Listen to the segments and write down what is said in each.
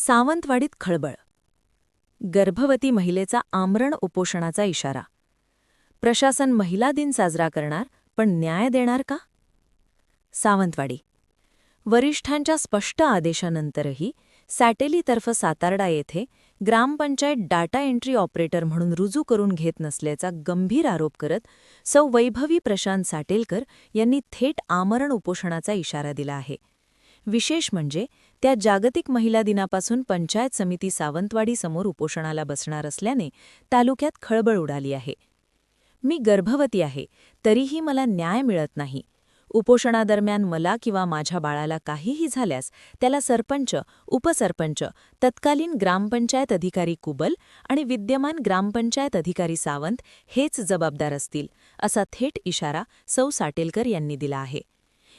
सावंतवाडीत खळबळ. गर्भवती महिलेचा आमरण उपोषणाचा इशारा. प्रशासन महिला दिन साजरा करणार, पण न्याय देणार का? सावंतवाडी. वरिष्ठांच्या स्पष्ट आदेशानंतरही सॅटेलीतर्फ सातारडा येथे ग्रामपंचायत डाटा एंट्री ऑपरेटर म्हणून रुजू करून घेत नसल्याचा गंभीर आरोप करत सौ वैभवी प्रशांत साटेलकर यांनी थेट आमरण उपोषणाचा इशारा दिला आहे. विशेष म्हणजे त्या जागतिक महिला दिनापासून पंचायत समिती सावंतवाडीसमोर उपोषणाला बसणार असल्याने तालुक्यात खळबळ उडाली आहे. मी गर्भवती आहे, तरीही मला न्याय मिळत नाही. उपोषणादरम्यान मला किंवा माझ्या बाळाला काहीही झाल्यास त्याला सरपंच, उपसरपंच, तत्कालीन ग्रामपंचायत अधिकारी कुबल आणि विद्यमान ग्रामपंचायत अधिकारी सावंत हेच जबाबदार असतील, असा थेट इशारा सौ साटेलकर यांनी दिला आहे.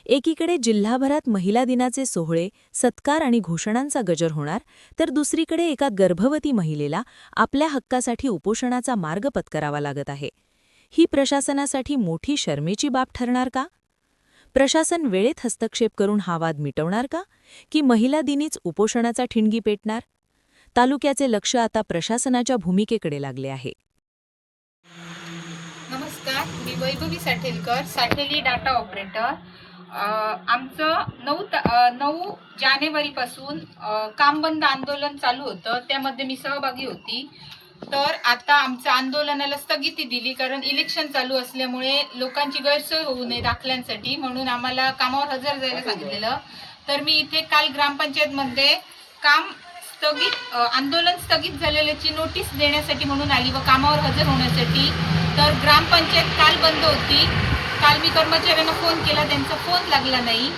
एकीकडे जिल्हाभरात महिला दिनाचे सोहळे, सत्कार आणि घोषणांचा गजर होणार, तर दुसरीकडे एका गर्भवती महिलेला आपल्या हक्कासाठी उपोषणाचा मार्ग पत्करावा लागत आहे. ही प्रशासनासाठी मोठी शरमेची बाब ठरणार का? प्रशासन वेळेत हस्तक्षेप करून हा वाद मिटवणार का, की महिला दिनीच उपोषणाचा ठिणगी पेटणार? तालुक्याचे लक्ष आता प्रशासनाच्या भूमिकेकडे लागले आहे. नमस्कार, मी वैभवी साटेलकर, सॅटेली डाटा ऑपरेटर. आमचं 9 जानेवारीपासून काम बंद आंदोलन चालू होतं, त्यामध्ये मी सहभागी होती. तर आता आमच्या आंदोलनाला स्थगिती दिली, कारण इलेक्शन चालू असल्यामुळे लोकांची गैरसोय होऊ नये दाखल्यांसाठी, म्हणून आम्हाला कामावर हजर जायला सांगितलेलं. तर मी इथे काल ग्रामपंचायतमध्ये आंदोलन स्थगित झालेल्याची नोटीस देण्यासाठी म्हणून आली व कामावर हजर होण्यासाठी. तर ग्रामपंचायत काल बंद होती. काल मी कर्मचाऱ्यांना फोन केला, त्यांचा फोन लागला नाही.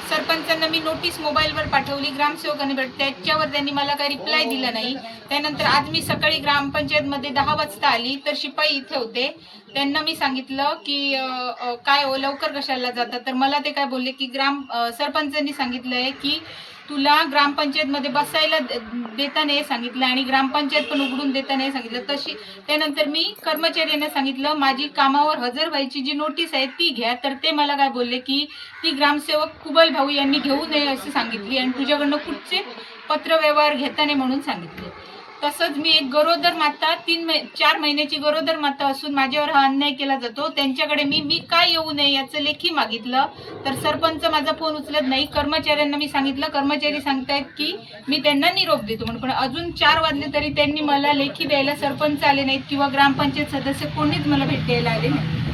सरपंचांना मी नोटीस मोबाईलवर पाठवली, ग्रामसेवकांनी त्याच्यावर त्यांनी मला काही रिप्लाय दिला नाही. त्यानंतर आज मी सकाळी ग्रामपंचायतमध्ये 10 वाजता आली, तर शिपाई इथे होते. त्यांना मी सांगितलं की काय हो, लवकर कशाला जातात? तर मला ते काय बोलले की सरपंचांनी सांगितलंय की तुला ग्रामपंचायतमध्ये बसायला देता नाही सांगितलं आणि ग्रामपंचायत पण उघडून देता नाही सांगितलं. त्यानंतर मी कर्मचाऱ्यांना सांगितलं माझी कामावर हजर व्हायची जी नोटीस आहे ती घ्या. तर ते मला काय बोलले की ती ग्रामसेवक कुबल भाऊ यांनी घेऊ नये असे सांगितली आणि तुझ्याकडनं कुठचे पत्रव्यवहार घेता नाही म्हणून सांगितले. तसंच मी एक गरोदर माता 4 महिन्याची गरोदर माता असून माझ्यावर हा अन्याय केला जातो. त्यांच्याकडे मी काय येऊ नये याचं लेखी मागितलं, तर सरपंच माझा फोन उचलत नाही. कर्मचाऱ्यांना मी सांगितलं, कर्मचारी सांगतायत की मी त्यांना निरोप देतो म्हणून, पण अजून 4 वाजले तरी त्यांनी मला लेखी द्यायला सरपंच आले नाहीत किंवा ग्रामपंचायत सदस्य कोणीच मला भेट द्यायला आले नाही.